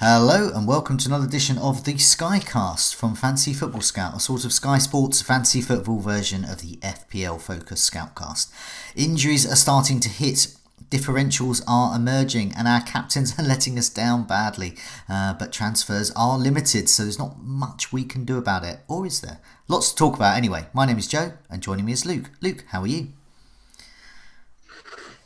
Hello and welcome to another edition of the Skycast from Fantasy Football Scout, a sort of Sky Sports fantasy football version of the FPL focused Scoutcast. Injuries are starting to hit, differentials are emerging, and our captains are letting us down badly. But transfers are limited, so there's not much we can do about it, or is there? Lots to talk about anyway. My name is Joe, and joining me is Luke. Luke, how are you?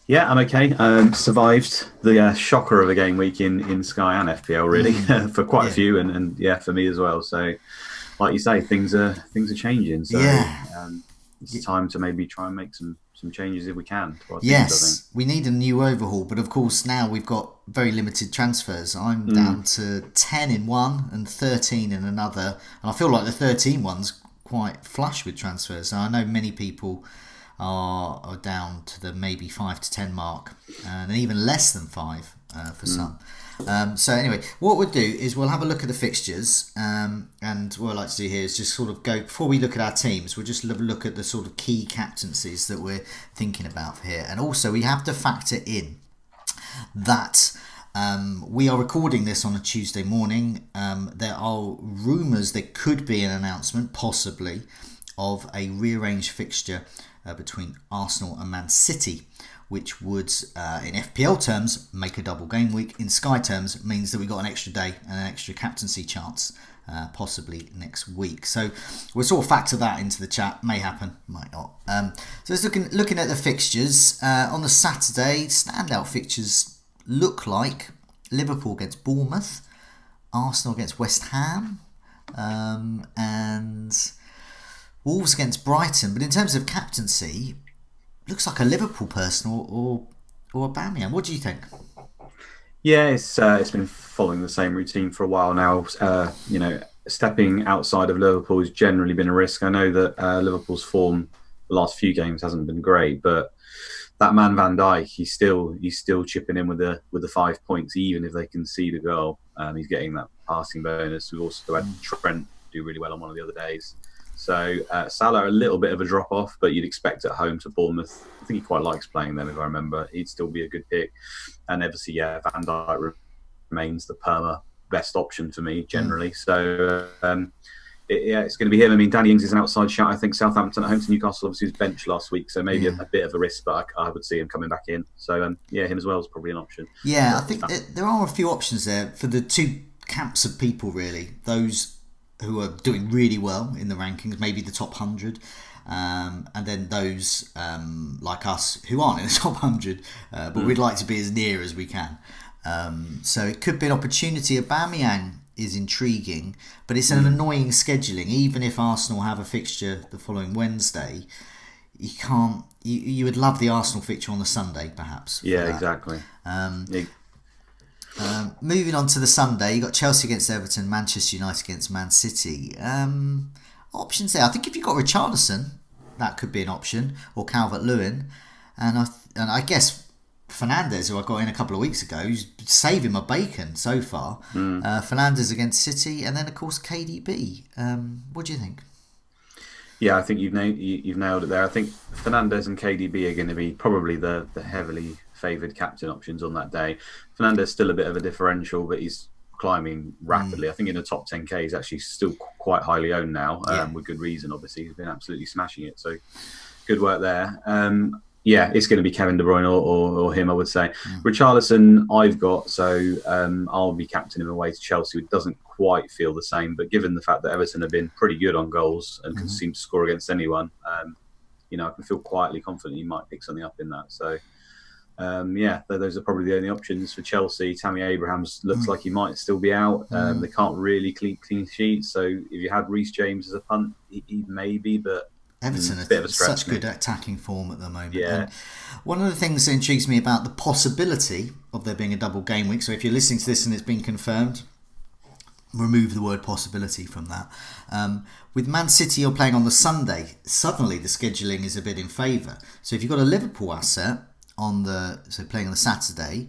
Yeah, I'm okay. Survived the shocker of a game week in Sky and FPL, really, for quite a few, and yeah, for me as well. So, like you say, things are changing. So it's time to maybe try and make some changes if we can. To our teams, I think. We need a new overhaul, but of course now we've got very limited transfers. I'm down to 10 in one and 13 in another, and I feel like the 13 one's quite flush with transfers. And I know many people are down to the maybe 5 to 10 mark, and even less than 5 for some. So anyway, what we'll do is we'll have a look at the fixtures, and what I'd like to do here is just sort of go, before we look at our teams, we'll just look at the sort of key captaincies that we're thinking about here. And also we have to factor in that we are recording this on a Tuesday morning. There are rumours there could be an announcement, possibly, of a rearranged fixture between Arsenal and Man City, which would, in FPL terms, make a double game week. In Sky terms, means that we got an extra day and an extra captaincy chance, possibly next week. So we'll sort of factor that into the chat. May happen, might not. So let's looking at the fixtures. On the Saturday, standout fixtures look like Liverpool against Bournemouth, Arsenal against West Ham, and Wolves against Brighton. But in terms of captaincy, looks like a Liverpool person or Aubameyang. What do you think? Yeah, it's been following the same routine for a while now. Stepping outside of Liverpool has generally been a risk. I know that Liverpool's form the last few games hasn't been great, but that man Van Dijk, he's still chipping in with the 5 points, even if they concede a goal. He's getting that passing bonus. We've also had Trent do really well on one of the other days. So Salah, a little bit of a drop-off, but you'd expect at home to Bournemouth. I think he quite likes playing them, if I remember. He'd still be a good pick. And obviously, Van Dijk remains the perma best option for me, generally. So, it's going to be him. I mean, Danny Ings is an outside shot. I think Southampton at home to Newcastle obviously was benched last week, so maybe a bit of a risk, but I would see him coming back in. So, him as well is probably an option. Yeah, I think there are a few options there for the two camps of people, really. Those who are doing really well in the rankings, maybe the top 100, and then those like us who aren't in the top 100, but we'd like to be as near as we can. So it could be an opportunity. Aubameyang is intriguing, but it's an annoying scheduling. Even if Arsenal have a fixture the following Wednesday, you can't. You would love the Arsenal fixture on the Sunday, perhaps. Yeah, exactly. Moving on to the Sunday, you got Chelsea against Everton, Manchester United against Man City. Options there. I think if you've got Richarlison, that could be an option, or Calvert-Lewin, and I guess Fernandes, who I got in a couple of weeks ago, who's saving my bacon so far. Fernandes against City, and then of course KDB. What do you think? Yeah, I think you've nailed it there. I think Fernandes and KDB are going to be probably the heavily favoured captain options on that day. Fernandes still a bit of a differential, but he's climbing rapidly. I think in the top 10k he's actually still quite highly owned now, with good reason. Obviously, he's been absolutely smashing it. So good work there. It's going to be Kevin De Bruyne or him, I would say. Richarlison, I've got, so I'll be captaining him away to Chelsea. It doesn't quite feel the same, but given the fact that Everton have been pretty good on goals and can seem to score against anyone, I can feel quietly confident he might pick something up in that. So, those are probably the only options for Chelsea. Tammy Abrahams looks like he might still be out. They can't really clean sheets. So if you had Reece James as a punt, he may be, but Everton are such good attacking form at the moment. Yeah. And one of the things that intrigues me about the possibility of there being a double game week, so if you're listening to this and it's been confirmed, remove the word possibility from that. With Man City, you're playing on the Sunday. Suddenly the scheduling is a bit in favour. So if you've got a Liverpool asset playing on the Saturday,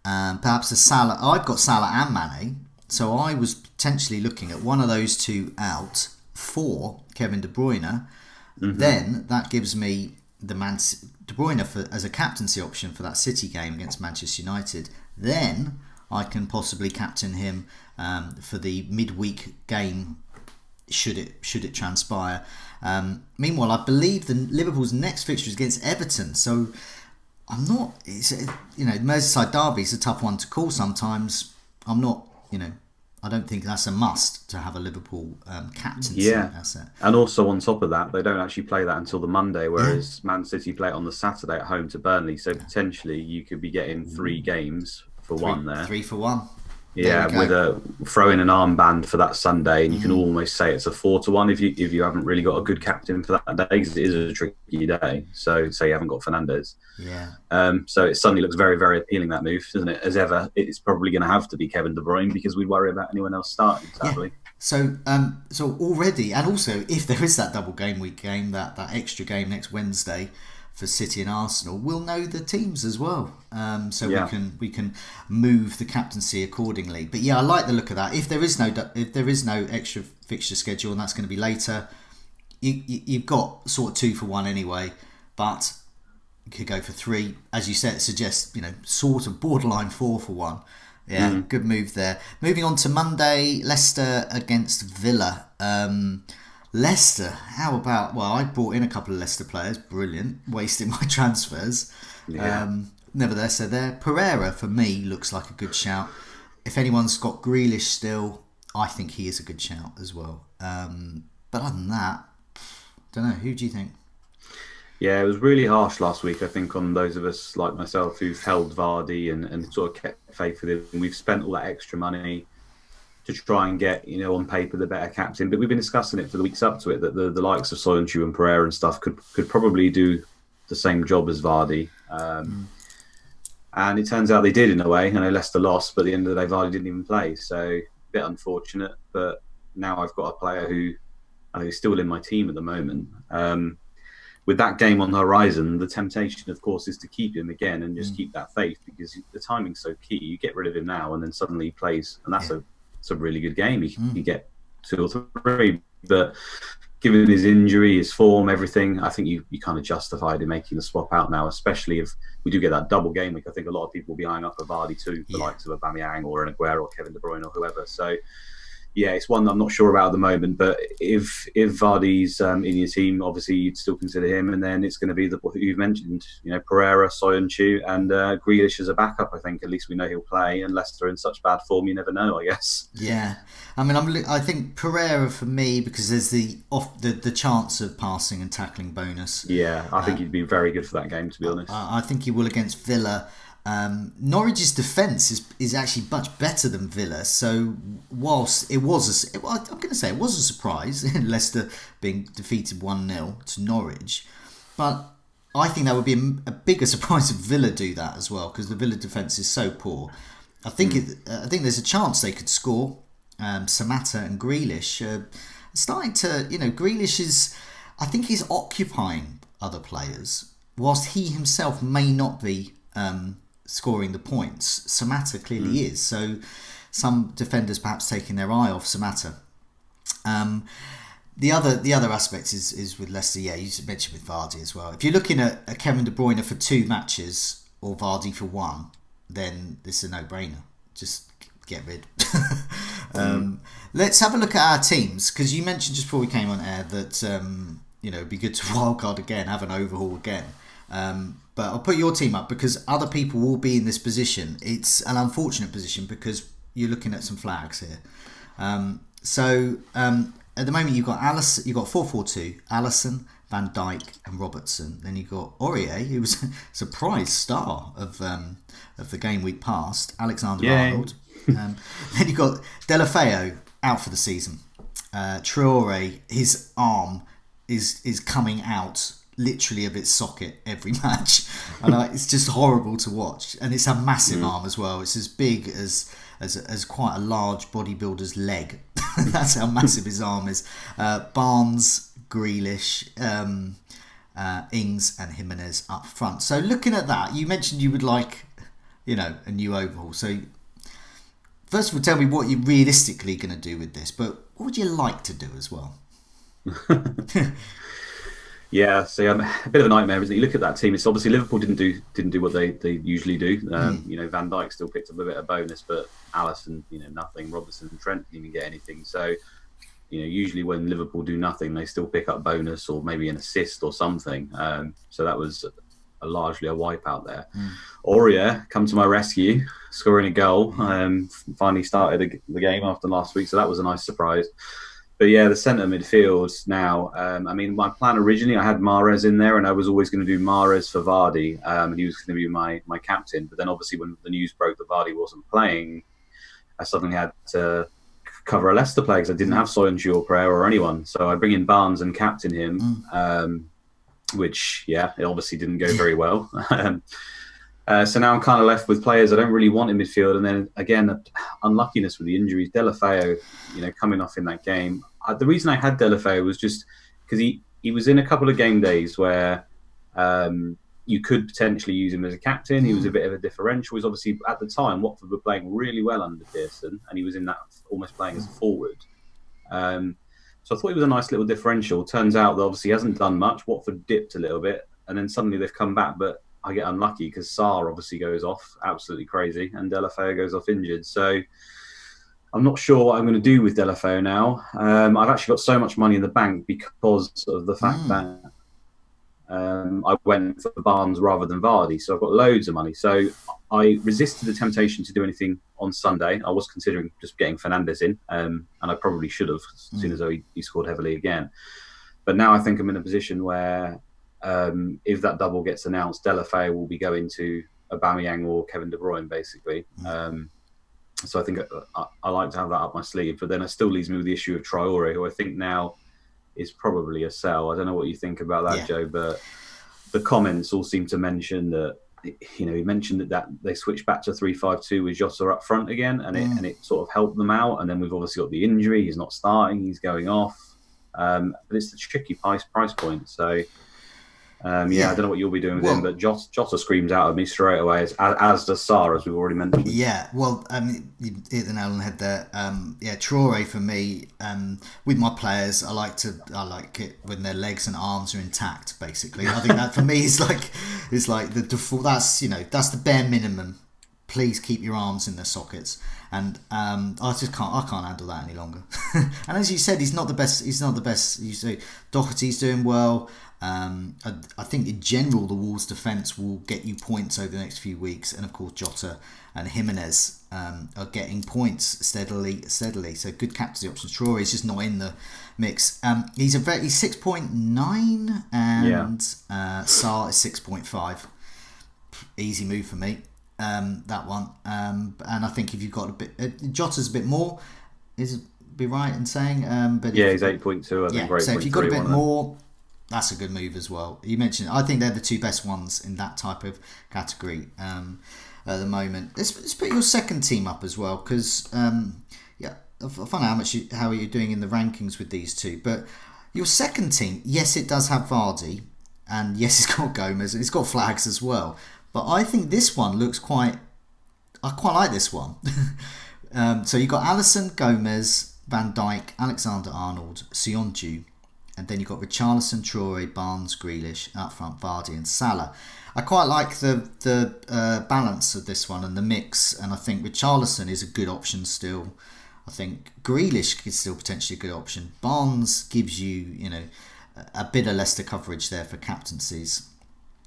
perhaps a Salah. I've got Salah and Mane, so I was potentially looking at one of those two out for Kevin De Bruyne. Then that gives me De Bruyne as a captaincy option for that City game against Manchester United. Then I can possibly captain him for the midweek game should it transpire. Meanwhile, I believe the Liverpool's next fixture is against Everton, so I'm not. Merseyside derby is a tough one to call sometimes. I'm not. I don't think that's a must to have a Liverpool captaincy asset. And also on top of that, they don't actually play that until the Monday, whereas Man City play it on the Saturday at home to Burnley. So potentially you could be getting 3 games for one there. 3 for 1. Yeah, with a throw in an armband for that Sunday, and you can almost say it's a 4 to 1 if you haven't really got a good captain for that day, because it is a tricky day. So say you haven't got Fernandes. Yeah. So it suddenly looks very, very appealing, that move, doesn't it? As ever, it's probably going to have to be Kevin De Bruyne, because we worry about anyone else starting, sadly. Yeah. So already, and also if there is that double game week game, that extra game next Wednesday for City and Arsenal, we'll know the teams as well. We can move the captaincy accordingly. But yeah, I like the look of that. If there is no extra fixture schedule, and that's going to be later, you've got sort of 2 for 1 anyway. But you could go for 3, as you said. It suggests sort of borderline 4 for 1. Yeah, good move there. Moving on to Monday, Leicester against Villa. Leicester, how about... Well, I brought in a couple of Leicester players. Brilliant. Wasting my transfers. Yeah. Nevertheless, they're there. Pereira, for me, looks like a good shout. If anyone's got Grealish still, I think he is a good shout as well. But other than that, don't know. Who do you think? Yeah, it was really harsh last week, I think, on those of us like myself who've held Vardy and sort of kept faith with him. We've spent all that extra money to try and get, on paper, the better captain. But we've been discussing it for the weeks up to it, that the likes of Soyuncu and Pereira and stuff could probably do the same job as Vardy. And it turns out they did, in a way. I know Leicester lost, but at the end of the day, Vardy didn't even play. So a bit unfortunate. But now I've got a player who I think is still in my team at the moment. With that game on the horizon, the temptation, of course, is to keep him again and just keep that faith, because the timing's so key. You get rid of him now and then suddenly he plays, and that's a really good game. You get 2 or 3, but given his injury, his form, everything, I think you kind of justified in making the swap out now, especially if we do get that double game week. I think a lot of people will be eyeing up for Vardy too, the likes of Aubameyang or an Aguero or Kevin De Bruyne or whoever. So yeah, it's one I'm not sure about at the moment, but if Vardy's in your team, obviously you'd still consider him, and then it's going to be the who you've mentioned, Pereira, Soyuncu, and Grealish as a backup. I think at least we know he'll play, and Leicester in such bad form, you never know, I guess. Yeah, I mean, I think Pereira for me, because there's the chance of passing and tackling bonus. Yeah, I think he'd be very good for that game, to be honest. I think he will against Villa. Norwich's defence is actually much better than Villa, so whilst it was I'm going to say it was a surprise, Leicester being defeated 1-0 to Norwich, but I think that would be a bigger surprise if Villa do that as well, because the Villa defence is so poor. I think there's a chance they could score. Samatta and Grealish starting to, Grealish is, I think he's occupying other players, whilst he himself may not be scoring the points. Samatta clearly is, so some defenders perhaps taking their eye off Samatta. The other aspect is with Leicester. Yeah, you mentioned with Vardy as well. If you're looking at a Kevin De Bruyne for 2 matches or Vardy for 1, then it's a no-brainer. Just get rid. Let's have a look at our teams, because you mentioned just before we came on air that it'd be good to wildcard again, have an overhaul again. But I'll put your team up because other people will be in this position. It's an unfortunate position because you're looking at some flags here. At the moment you've got Alisson, you've got 4-4-2, Alisson, Van Dijk and Robertson. Then you've got Aurier, who was a surprise star of the game week past, Alexander-Arnold. Then you've got Delafeu out for the season. Traore, his arm is coming out literally of its socket every match, and it's just horrible to watch. And it's a massive arm as well. It's as big as quite a large bodybuilder's leg. That's how massive his arm is. Barnes, Grealish, Ings and Jimenez up front. So looking at that, you mentioned you would like a new overhaul. So first of all, tell me what you're realistically going to do with this, but what would you like to do as well? Yeah, so a bit of a nightmare, isn't it? You look at that team. It's obviously Liverpool didn't do what they usually do. Van Dijk still picked up a bit of bonus, but Alisson, nothing. Robertson and Trent didn't even get anything. So usually when Liverpool do nothing, they still pick up bonus or maybe an assist or something. So that was largely a wipeout there. Aurier come to my rescue, scoring a goal. Finally started the game after last week, so that was a nice surprise. But yeah, the centre midfield now. My plan originally, I had Mahrez in there, and I was always going to do Mahrez for Vardy, and he was going to be my captain. But then obviously when the news broke that Vardy wasn't playing, I suddenly had to cover a Leicester player because I didn't have Soyuncu or Pereira or anyone. So I bring in Barnes and captain him, which, it obviously didn't go very well. So now I'm kind of left with players I don't really want in midfield. And then, again, unluckiness with the injuries. Deulofeu, coming off in that game. The reason I had Deulofeu was just because he was in a couple of game days where you could potentially use him as a captain. He was a bit of a differential. He was obviously, at the time, Watford were playing really well under Pearson, and he was in that almost playing as a forward. So I thought he was a nice little differential. Turns out that obviously he hasn't done much. Watford dipped a little bit, and then suddenly they've come back. But I get unlucky because Sarr obviously goes off absolutely crazy, and Deulofeu goes off injured. So I'm not sure what I'm going to do with Deulofeu now. I've actually got so much money in the bank because of the fact that I went for Barnes rather than Vardy. So I've got loads of money. So I resisted the temptation to do anything on Sunday. I was considering just getting Fernandes in, and I probably should have, as soon as he scored heavily again. But now I think I'm in a position where if that double gets announced, Deulofeu will be going to Aubameyang or Kevin De Bruyne, basically. So I think I like to have that up my sleeve. But then it still leaves me with the issue of Traore, who I think now is probably a sell. I don't know what you think about that, Joe, but the comments all seem to mention that, he mentioned that they switched back to 3-5-2 with Jota up front again, and it sort of helped them out. And then we've obviously got the injury. He's not starting. He's going off. But it's a tricky price point. So, I don't know what you'll be doing with him, but Jota screams out at me straight away, as does Sarr, as we've already mentioned. Yeah, well, you hit the nail on the head there. Traore for me, with my players, I like it when their legs and arms are intact. Basically, I think that for me is like the default. That's the bare minimum. Please keep your arms in their sockets, and I can't handle that any longer. And as you said, he's not the best. You say Doherty's doing well. I think in general the Wolves' defence will get you points over the next few weeks, and of course Jota and Jimenez are getting points steadily. So good captaincy options. Traore is just not in the mix. He's 6.9 and Sarr is 6.5. Easy move for me. That one. And I think if you've got a bit, Jota's a bit more. Is be right in saying? But he's 8.2. I think. So if you've got a bit more, that's a good move as well. You mentioned, I think they're the two best ones in that type of category at the moment. Let's put your second team up as well, because I find out how you're doing in the rankings with these two. But your second team, yes, it does have Vardy, and yes, it's got Gomez, and it's got flags as well. But I think this one looks I quite like this one. So you've got Alisson, Gomez, Van Dijk, Alexander-Arnold, Soyuncu. And then you've got Richarlison, Traore, Barnes, Grealish, up front Vardy and Salah. I quite like the balance of this one and the mix. And I think Richarlison is a good option still. I think Grealish is still potentially a good option. Barnes gives you, a bit of Leicester coverage there for captaincies.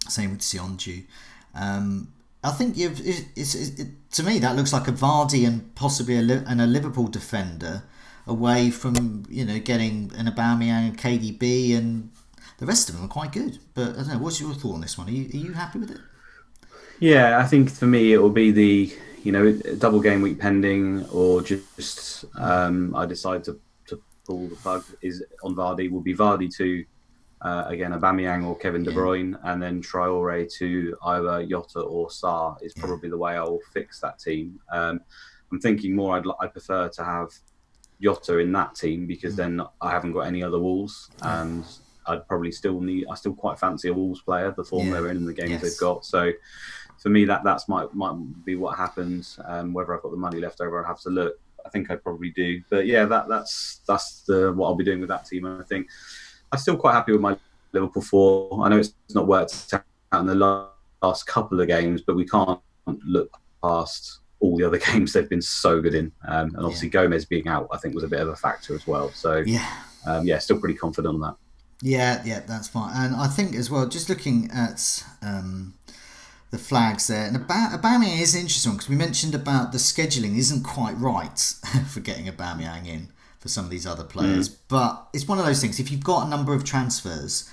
Same with Soyuncu. I think to me that looks like a Vardy and possibly a Liverpool defender, away from getting an Aubameyang and KDB, and the rest of them are quite good. But I don't know, what's your thought on this one? Are you happy with it? Yeah, I think for me it will be the double game week pending, or just I decide to pull the plug is on Vardy. Will be Vardy to again Aubameyang or Kevin De Bruyne, and then Traore to either Jota or Sarr is probably the way I will fix that team. I'm thinking more I'd prefer to have Jota in that team, because then I haven't got any other Wolves, and I'd probably I still quite fancy a Wolves player, the form they're in and the games they've got. So for me, that's might be what happens. Whether I've got the money left over, I'll have to look. I think I probably do, but that's what I'll be doing with that team. And I think I'm still quite happy with my Liverpool 4. I know it's not worked out in the last couple of games, but we can't look past all the other games they've been so good in. And obviously Gomez being out, I think, was a bit of a factor as well. So, still pretty confident on that. Yeah, that's fine. And I think as well, just looking at the flags there, and Aubameyang is interesting because we mentioned about the scheduling isn't quite right for getting Aubameyang in for some of these other players. But it's one of those things. If you've got a number of transfers,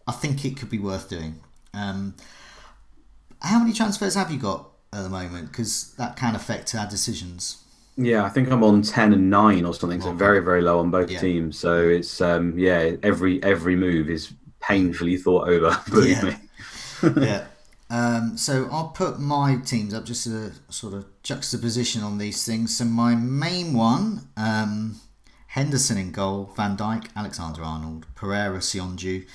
I think it could be worth doing. How many transfers have you got at the moment? Because that can affect our decisions. Yeah, I think I'm on 10 and 9 or something, so very, very low on both teams. So it's every move is painfully thought over, believe me. So I'll put my teams up just as a sort of juxtaposition on these things. So my main one, Henderson in goal, Van Dijk, Alexander-Arnold, Pereira, Sionju.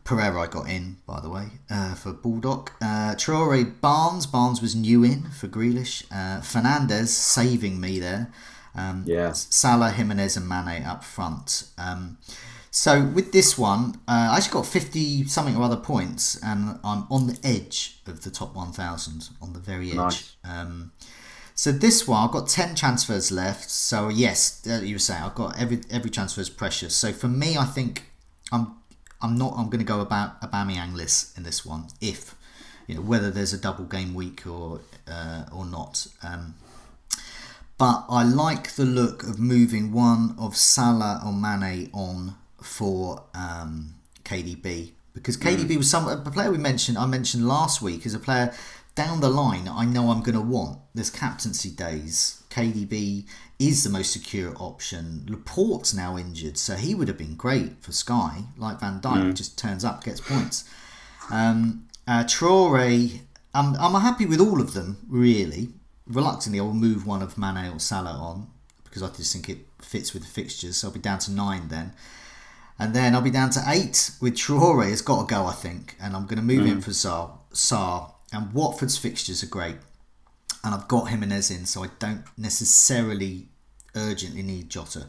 Pereira I got in, by the way, for Bulldog. Traore, Barnes. Barnes was new in for Grealish. Fernandes saving me there. Salah, Jimenez and Mane up front. So with this one, I actually got 50 something or other points, and I'm on the edge of the top 1,000, on the very edge. Nice. So this one, I've got 10 transfers left. So yes, you were saying I've got every transfer is precious. So for me, I think I'm going to go about Aubameyang-less in this one, if whether there's a double game week or not. But I like the look of moving one of Salah or Mane on for KDB, because KDB was a player I mentioned last week, is a player down the line I know I'm going to want. There's captaincy days. KDB is the most secure option. Laporte's now injured, so he would have been great for Sky. Like Van Dijk, just turns up, gets points. Traore, I'm happy with all of them, really. Reluctantly, I will move one of Mane or Salah on, because I just think it fits with the fixtures, so I'll be down to 9 then. And then I'll be down to 8 with Traore. It's got to go, I think. And I'm going to move him for Sarr. And Watford's fixtures are great. And I've got Jimenez in, so I don't necessarily urgently need Jota.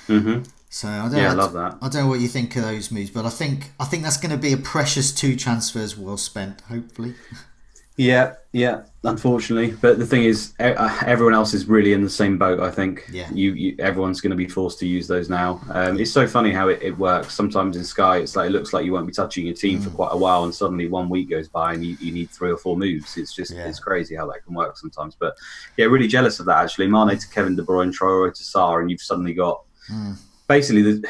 So I love that. I don't know what you think of those moves, but I think that's going to be a precious 2 transfers well spent, hopefully. Yeah, unfortunately. But the thing is, everyone else is really in the same boat, I think. Yeah. Everyone's going to be forced to use those now. It's so funny how it works. Sometimes in Sky, it's like it looks like you won't be touching your team for quite a while, and suddenly 1 week goes by and you need 3 or 4 moves. It's just it's crazy how that can work sometimes. But yeah, really jealous of that, actually. Mane to Kevin De Bruyne, Traore to Sarr, and you've suddenly got basically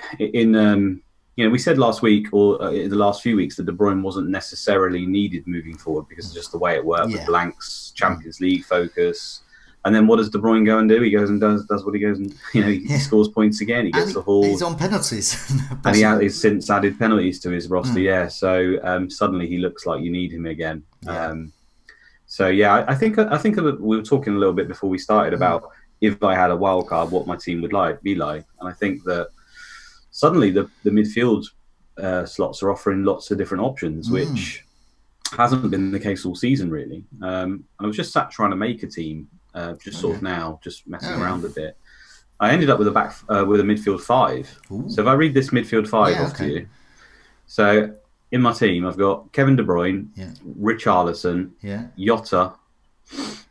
we said last week or in the last few weeks that De Bruyne wasn't necessarily needed moving forward because of just the way it worked with blanks, Champions League focus. And then what does De Bruyne go and do? He goes and does what he goes and he scores points again. He gets the haul. He's on penalties. And he's since added penalties to his roster. So suddenly he looks like you need him again. I think we were talking a little bit before we started about if I had a wild card, what my team would be like. And I think that suddenly the midfield slots are offering lots of different options, which hasn't been the case all season, really. I was just sat trying to make a team, just messing around a bit. I ended up with a midfield 5. Ooh. So if I read this midfield 5 off to you. So in my team, I've got Kevin De Bruyne, Richarlison, Jota,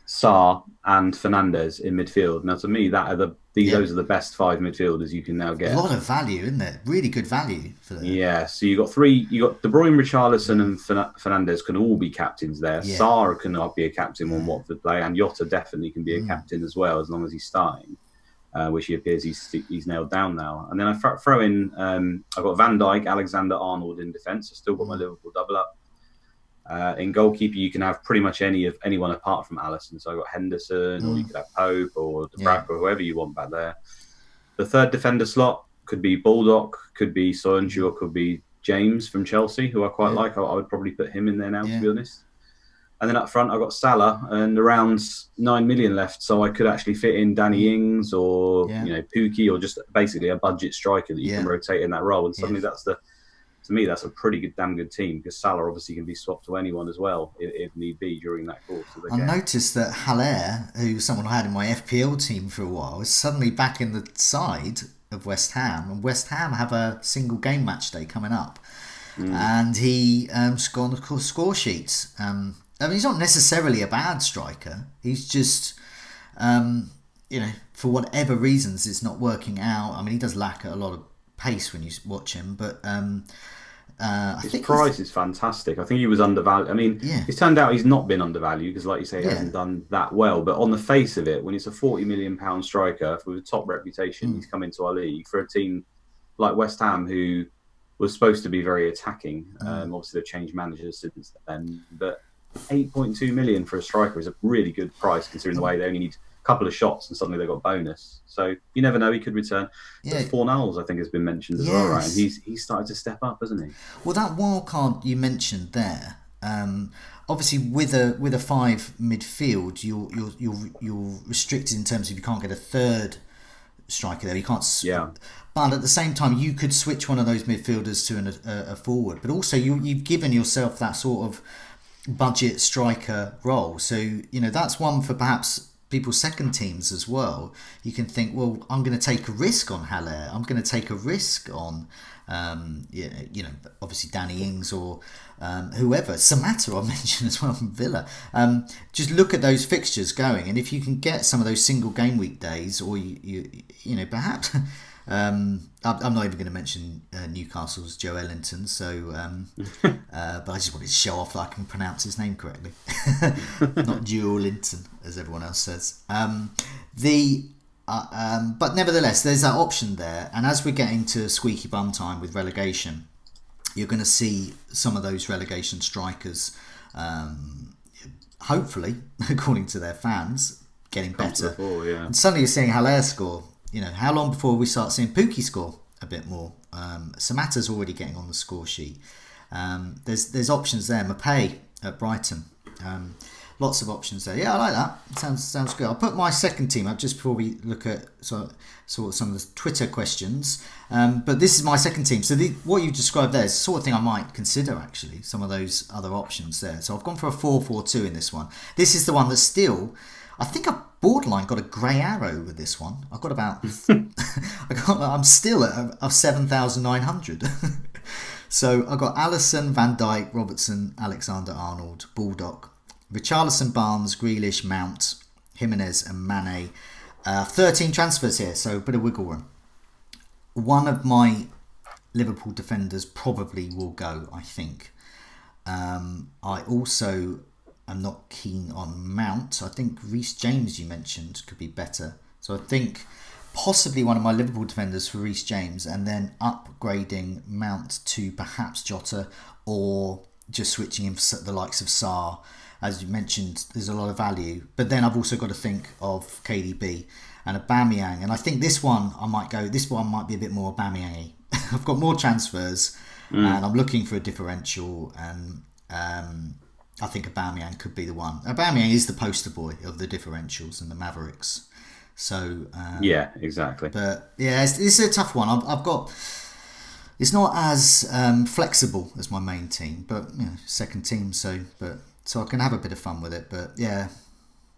Sarr and Fernandes in midfield. Now, to me, those are the best 5 midfielders you can now get. A lot of value, isn't there? Really good value for them. Yeah, so you got 3. You got De Bruyne, Richarlison, and Fernandes can all be captains there. Yeah. Sarr can be a captain when Watford play, and Jota definitely can be a captain as well, as long as he's starting, which he appears he's nailed down now. And then I throw in, I've got Van Dijk, Alexander-Arnold in defence. I've still got my Liverpool double up. In goalkeeper, you can have pretty much anyone apart from Alisson. So I got Henderson, or you could have Pope or Dubravka, or whoever you want back there. The third defender slot could be Bulldog, could be Soyuncu, or could be James from Chelsea, who I quite like. I would probably put him in there now, to be honest. And then up front, I've got Salah, and around 9 million left, so I could actually fit in Danny Ings or Pukki, or just basically a budget striker that you can rotate in that role. And suddenly to me, that's a pretty damn good team, because Salah obviously can be swapped to anyone as well if need be during that course of the game. I noticed that Haller, who's someone I had in my FPL team for a while, is suddenly back in the side of West Ham, and West Ham have a single game match day coming up. and he scored on the score sheets. I mean, he's not necessarily a bad striker. He's just, for whatever reasons, it's not working out. I mean, he does lack a lot of pace when you watch him, but his price is fantastic. I think he was undervalued. I mean, it's turned out he's not been undervalued because, like you say, he hasn't done that well. But on the face of it, when it's a £40 million striker with a top reputation, he's come into our league for a team like West Ham, who was supposed to be very attacking. Obviously, they've changed managers since then. But 8.2 million for a striker is a really good price, considering the way they only need a couple of shots and suddenly they've got bonus. So you never know, he could return. Yeah. Fornals, I think, has been mentioned as well, right? And he's started to step up, hasn't he? Well, that wild card you mentioned there, obviously with a 5 midfield, you're restricted in terms of you can't get a third striker there. You can't. But at the same time, you could switch one of those midfielders to a forward. But also, you've given yourself that sort of budget striker role. So that's one for perhaps people's second teams as well. You can think, well, I'm going to take a risk on Haller. I'm going to take a risk on, obviously Danny Ings or whoever. Samatta I mentioned as well from Villa. Just look at those fixtures going, and if you can get some of those single game week days, or you perhaps. I'm not even going to mention Newcastle's Joe Ellington, so but I just wanted to show off that I can pronounce his name correctly, not Joe Ellington as everyone else says. But nevertheless, there's that option there, and as we're getting to squeaky bum time with relegation, you're going to see some of those relegation strikers, hopefully, according to their fans, getting better. And suddenly you're seeing Haller score. How long before we start seeing Pukki score a bit more? Samatta's already getting on the score sheet. There's options there. Maupay at Brighton. Lots of options there. Yeah, I like that. It sounds good. I'll put my second team up just before we look at some of the Twitter questions. But this is my second team. So what you described there is the sort of thing I might consider, actually, some of those other options there. So I've gone for a 4-4-2 in this one. This is the one that's still... I think I've borderline got a grey arrow with this one. I've got about... I'm still at 7,900. So I've got Alisson, Van Dijk, Robertson, Alexander-Arnold, Baldock, Richarlison, Barnes, Grealish, Mount, Jimenez and Mane. 13 transfers here, so a bit of wiggle room. One of my Liverpool defenders probably will go, I think. I also... I'm not keen on Mount. I think Reece James, you mentioned, could be better. So I think possibly one of my Liverpool defenders for Reece James, and then upgrading Mount to perhaps Jota, or just switching him for the likes of Sarr. As you mentioned, there's a lot of value. But then I've also got to think of KDB and Aubameyang. And I think this one might be a bit more Aubameyang-y. I've got more transfers and I'm looking for a differential, and I think Aubameyang could be the one. Aubameyang is the poster boy of the differentials and the Mavericks. So yeah, exactly. But yeah, it's a tough one. I've got. It's not as flexible as my main team, but second team. So I can have a bit of fun with it. But yeah,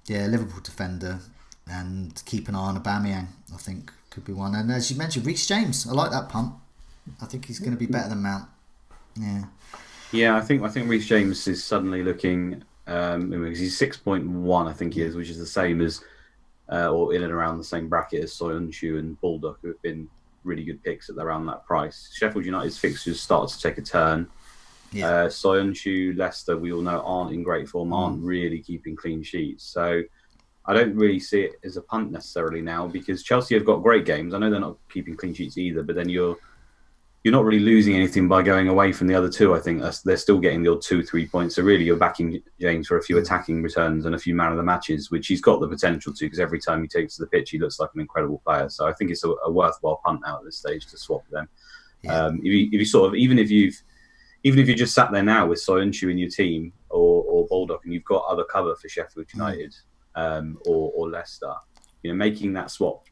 Liverpool defender, and keep an eye on Aubameyang. I think could be one. And as you mentioned, Reece James. I like that punt. I think he's going to be better than Mount. Yeah. Yeah, I think Reece James is suddenly looking. Because he's 6.1, I think he is, which is the same as, or in and around the same bracket as Soyuncu and Baldock, who have been really good picks at around that price. Sheffield United's fixtures started to take a turn. Yeah. Soyuncu, Leicester, we all know, aren't in great form, aren't really keeping clean sheets. So I don't really see it as a punt necessarily now, because Chelsea have got great games. I know they're not keeping clean sheets either, but then you're not really losing anything by going away from the other two. I think they're still getting the odd 2-3 points. So really, you're backing James for a few attacking returns and a few man of the matches, which he's got the potential to, because every time he takes to the pitch, he looks like an incredible player. So I think it's a worthwhile punt now at this stage to swap them. Yeah. If you sort of, even if you just sat there now with Soyuncu in your team or Baldock, and you've got other cover for Sheffield United or Leicester, making that swap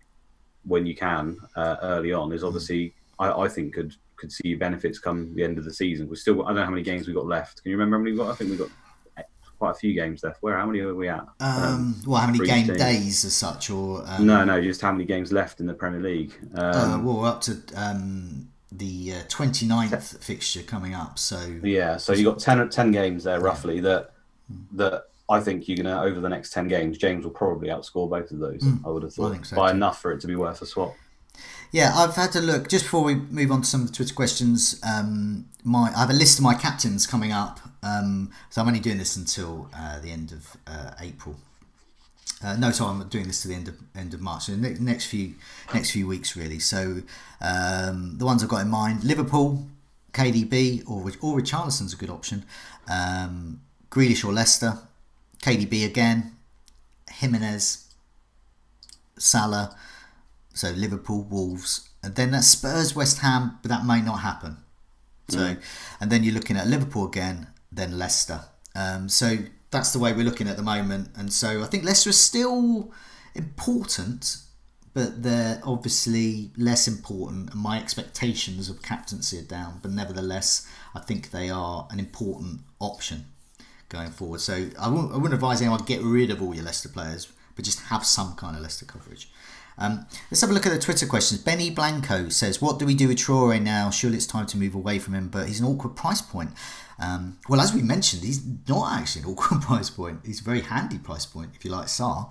when you can early on is obviously. I think could see benefits come the end of the season. I don't know how many games we've got left. Can you remember how many we've got? I think we've got quite a few games left. How many are we at? How many game days as such? Or No, just how many games left in the Premier League? We're up to the 29th fixture coming up. So yeah, so you got 10 games there roughly that I think you're gonna over the next 10 games, James will probably outscore both of those. I would have thought think so by too. enough for it to be worth a swap. Yeah, I've had to look just before we move on to some of the Twitter questions. I have a list of my captains coming up. So I'm only doing this until the end of April. No, sorry, I'm doing this to the end of March. So the next few weeks really. So the ones I've got in mind: Liverpool, KDB, or Richarlison's a good option. Grealish or Leicester, KDB again, Jimenez, Salah. So Liverpool, Wolves, and then that's Spurs, West Ham, but that may not happen. So, and then you're looking at Liverpool again, then Leicester. So that's the way we're looking at the moment. And so I think Leicester is still important, but they're obviously less important. And my expectations of captaincy are down, but nevertheless, I think they are an important option going forward. So I wouldn't advise anyone to get rid of all your Leicester players, but just have some kind of Leicester coverage. Let's have a look at the Twitter questions. Benny Blanco says, what do we do with Traore now? Surely it's time to move away from him, but he's an awkward price point. Well, as we mentioned, he's not actually an awkward price point. He's a very handy price point, if you like Sarr,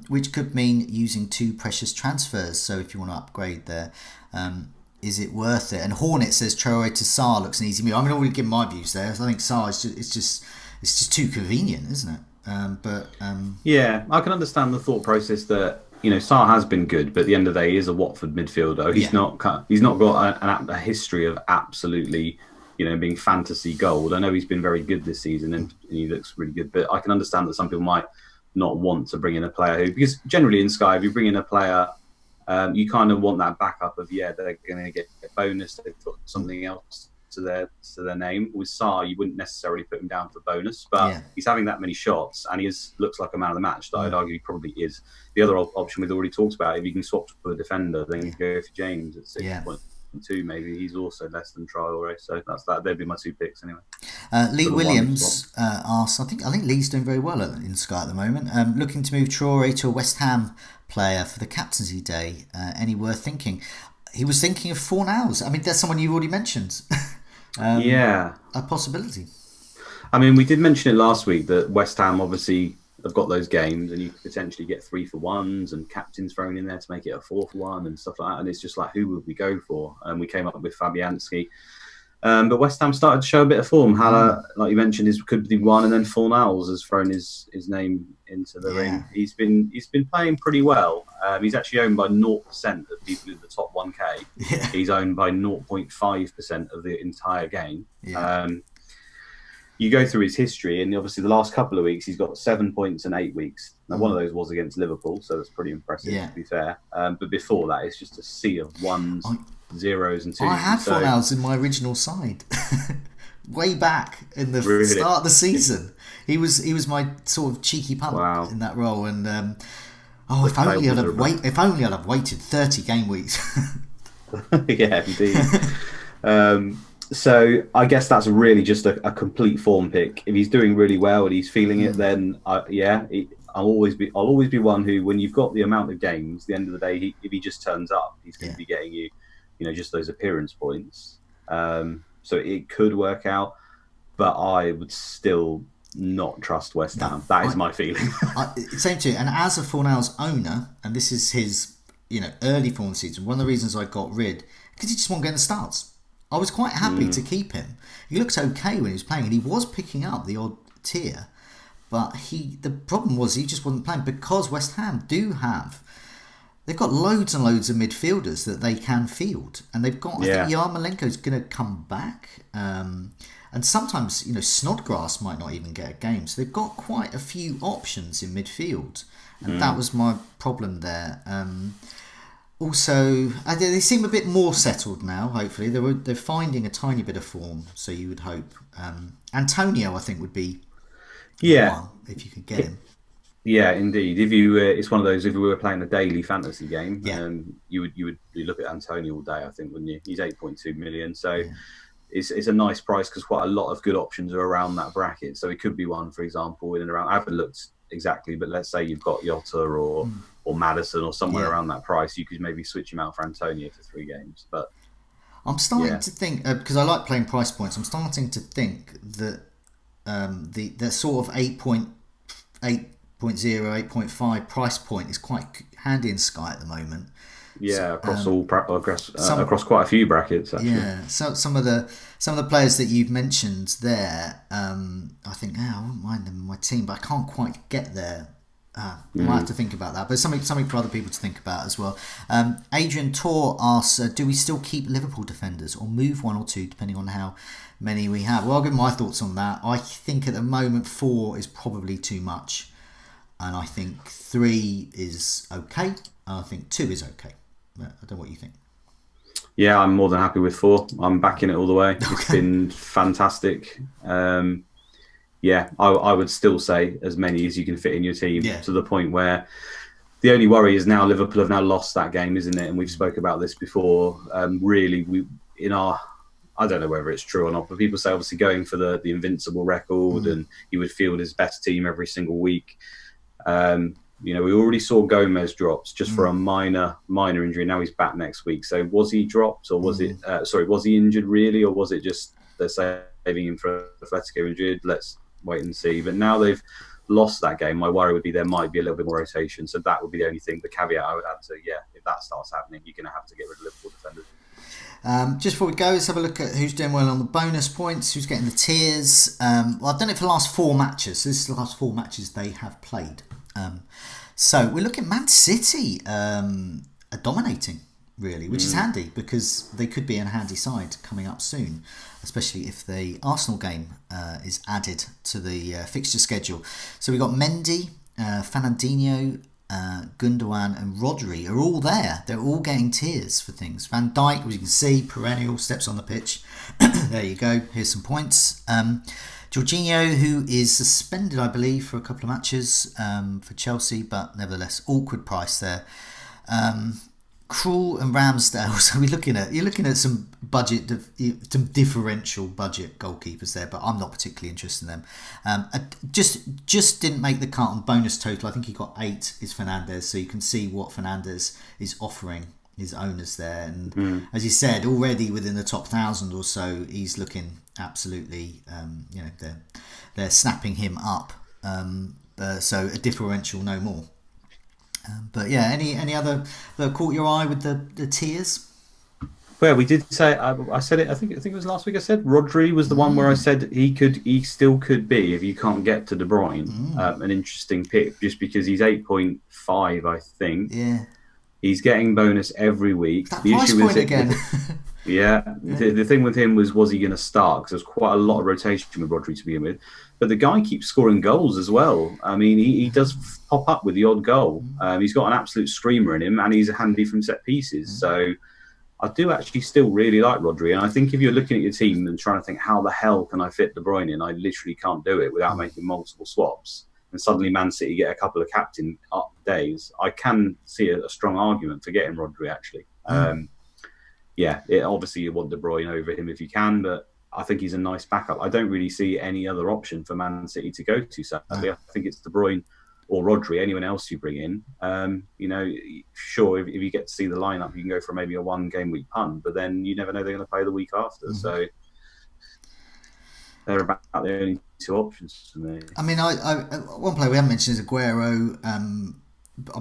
which could mean using 2 precious transfers. So if you want to upgrade there, is it worth it? And Hornet says Traore to Sarr looks an easy move. I mean, I've already given my views there. I think Sarr is just too convenient, isn't it? Yeah, I can understand the thought process that, Sarr has been good, but at the end of the day, he is a Watford midfielder. He's not got a history of absolutely, being fantasy gold. I know he's been very good this season and he looks really good, but I can understand that some people might not want to bring in a player because generally in Sky, if you bring in a player, you kind of want that backup of, they're going to get a bonus. They've got something else to their name. With Sarr, you wouldn't necessarily put him down for bonus, but he's having that many shots and he looks like a man of the match that I'd argue he probably is. The other option we've already talked about, if you can swap to a defender, then you go for James at 6.2 maybe. He's also less than Traore, so that's that. They'd be my 2 picks anyway. Lee Williams asks, I think Lee's doing very well in Sky at the moment. Looking to move Traore to a West Ham player for the captaincy day. Any worth thinking? He was thinking of Fornals. I mean, that's someone you've already mentioned. A possibility. I mean, we did mention it last week that West Ham obviously have got those games and you could potentially get 3-for-1s and captains thrown in there to make it a 4-for-1 and stuff like that. And it's just like, who would we go for? And we came up with Fabianski. But West Ham started to show a bit of form. Haller, like you mentioned, could be one, and then Fornals has thrown his name into the ring. He's been playing pretty well. He's actually owned by 0% of people in the top 1K. Yeah. He's owned by 0.5% of the entire game. Yeah. You go through his history, and obviously the last couple of weeks he's got 7 points in 8 weeks. Now one of those was against Liverpool, so that's pretty impressive to be fair. But before that, it's just a sea of 1s, 0s, and 2s. I had Fornals in my original side, way back in the start of the season. He was my sort of cheeky punt in that role, and if only I'd have waited 30 game weeks. Yeah, indeed. So I guess that's really just a complete form pick. If he's doing really well and he's feeling it, then I'll always be one who, when you've got the amount of games, at the end of the day, if he just turns up, he's going to be getting you, just those appearance points. So it could work out, but I would still not trust West Ham. That is my feeling. Same too. And as a Fornals owner, and this is his, early form season, one of the reasons I got rid, because he just wasn't getting the starts. I was quite happy to keep him. He looked okay when he was playing, and he was picking up the odd tier. But the problem was he just wasn't playing because West Ham they've got loads and loads of midfielders that they can field, and they've got. I think Yarmolenko's going to come back, and sometimes Snodgrass might not even get a game. So they've got quite a few options in midfield, and that was my problem there. Also, they seem a bit more settled now, hopefully. They're finding a tiny bit of form, so you would hope. Antonio, I think, would be one, if you could get him. Yeah, indeed. If you, it's one of those, if we were playing a daily fantasy game, you would look at Antonio all day, I think, wouldn't you? He's 8.2 million, so it's a nice price because quite a lot of good options are around that bracket. So it could be one, for example, in and around. I haven't looked exactly, but let's say you've got Jota or Maddison or somewhere around that price, you could maybe switch him out for Antonio for 3 games. But I'm starting to think, because I like playing price points, I'm starting to think that the sort of 8.5 price point is quite handy in Sky at the moment. So, Yeah, across quite a few brackets actually. yeah, so some of the players that you've mentioned there, I think, I wouldn't mind them in my team, but I can't quite get there. I might have to think about that, but something for other people to think about as well. Adrian Tor asks, do we still keep Liverpool defenders or move one or two depending on how many we have? Well, I'll give my thoughts on that. I think at the moment 4 is probably too much, and I think 3 is okay, and I think 2 is okay. I don't know what you think. Yeah, I'm more than happy with 4. I'm backing it all the way. It's been fantastic. Yeah, I would still say as many as you can fit in your team, to the point where the only worry is now Liverpool have now lost that game, isn't it? And we've spoke about this before. Really, I don't know whether it's true or not, but people say obviously going for the invincible record and he would field his best team every single week. We already saw Gomez drops just for a minor injury. Now he's back next week. So was he dropped, or was it? Was he injured really, or was it just they're saving him for Atletico Madrid? Let's wait and see. But now they've lost that game. My worry would be there might be a little bit more rotation. So that would be the only thing. The caveat I would add to if that starts happening, you're going to have to get rid of Liverpool defenders. Just before we go, let's have a look at who's doing well on the bonus points, who's getting the tiers. Well, I've done it for the last 4 matches. So this is the last 4 matches they have played. So we're looking at Man City dominating, really, which is handy because they could be a handy side coming up soon, especially if the Arsenal game is added to the fixture schedule. So we've got Mendy, Fernandinho, Gundogan and Rodri are all there. They're all getting tiers for things. Van Dijk, as you can see, perennial, steps on the pitch. There you go. Here's some points. Jorginho, who is suspended, I believe, for a couple of matches for Chelsea, but nevertheless, awkward price there. Krul and Ramsdale. So you're looking at some some differential budget goalkeepers there, but I'm not particularly interested in them. Just didn't make the cut on bonus total. I think he got 8. Is Fernandes, so you can see what Fernandes is offering his owners there, and as you said, already within the top 1,000 or so, he's looking absolutely. They're snapping him up. So a differential, no more. But yeah, any other that caught your eye with the tiers? Well, we did say I said it. I think it was last week. I said Rodri was the one where I said he still could be, if you can't get to De Bruyne, an interesting pick just because he's 8.5, I think. Yeah, he's getting bonus every week. That price point again. The thing with him was he going to start? Because there's quite a lot of rotation with Rodri to begin with. But the guy keeps scoring goals as well. I mean, he does pop up with the odd goal. He's got an absolute screamer in him, and he's handy from set pieces. So I do actually still really like Rodri. And I think if you're looking at your team and trying to think, how the hell can I fit De Bruyne in? I literally can't do it without making multiple swaps. And suddenly Man City get a couple of captain up days. I can see a strong argument for getting Rodri, actually. Obviously you want De Bruyne over him if you can, but I think he's a nice backup. I don't really see any other option for Man City to go to, sadly. I think it's De Bruyne or Rodri, anyone else you bring in. Sure, if you get to see the lineup, you can go for maybe a 1-game week punt, but then you never know they're going to play the week after. So they're about the only 2 options for me. I mean, one player we haven't mentioned is Aguero. I'm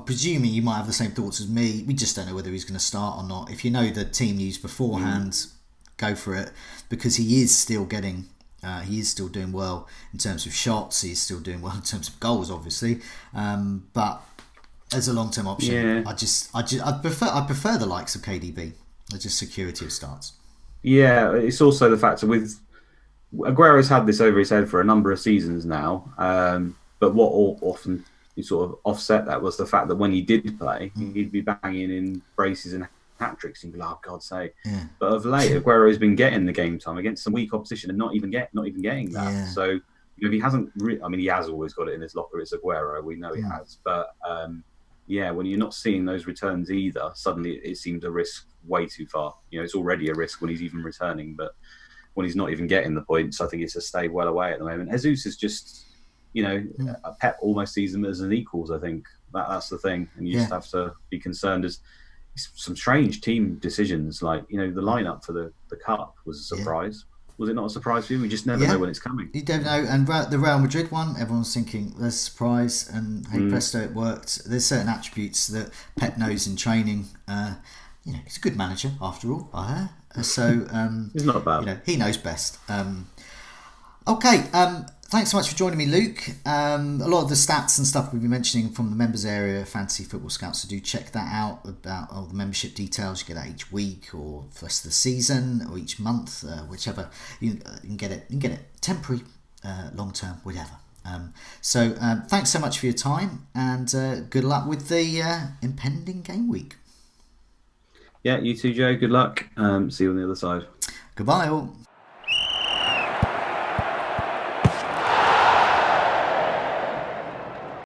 presuming you might have the same thoughts as me. We just don't know whether he's going to start or not. If you know the team used beforehand, go for it, because he is still getting, he is still doing well in terms of shots. He's still doing well in terms of goals, obviously. But as a long-term option, I prefer the likes of KDB. Just security of starts. Yeah, it's also the fact that with Aguero's had this over his head for a number of seasons now. But what often you sort of offset that was the fact that when he did play, he'd be banging in braces and hat-tricks. You'd be like, oh, God's sake. Yeah. But of late, Aguero's been getting the game time against some weak opposition and not even getting that. Yeah. So if he hasn't, he has always got it in his locker. It's Aguero. We know he has. But when you're not seeing those returns either, suddenly it seems a risk way too far. It's already a risk when he's even returning, but when he's not even getting the points, I think it's a stay well away at the moment. Jesus is just, Pep almost sees them as an equals. I think that's the thing, and you just have to be concerned as some strange team decisions. Like, the lineup for the cup was a surprise. Was it not a surprise for you? We just never know when it's coming. You don't know. And the Real Madrid one, everyone's thinking there's a surprise, and hey presto, it worked. There's certain attributes that Pep knows in training. He's a good manager after all. So He's not bad. He knows best. Okay. Thanks so much for joining me, Luke. A lot of the stats and stuff we've been mentioning from the members area, Fantasy Football Scouts, so do check that out about all the membership details. You get that each week or for the rest of the season or each month, whichever. You can get it. You can get it temporary, long term, whatever. So thanks so much for your time, and good luck with the impending game week. Yeah, you too, Joe. Good luck. See you on the other side. Goodbye all.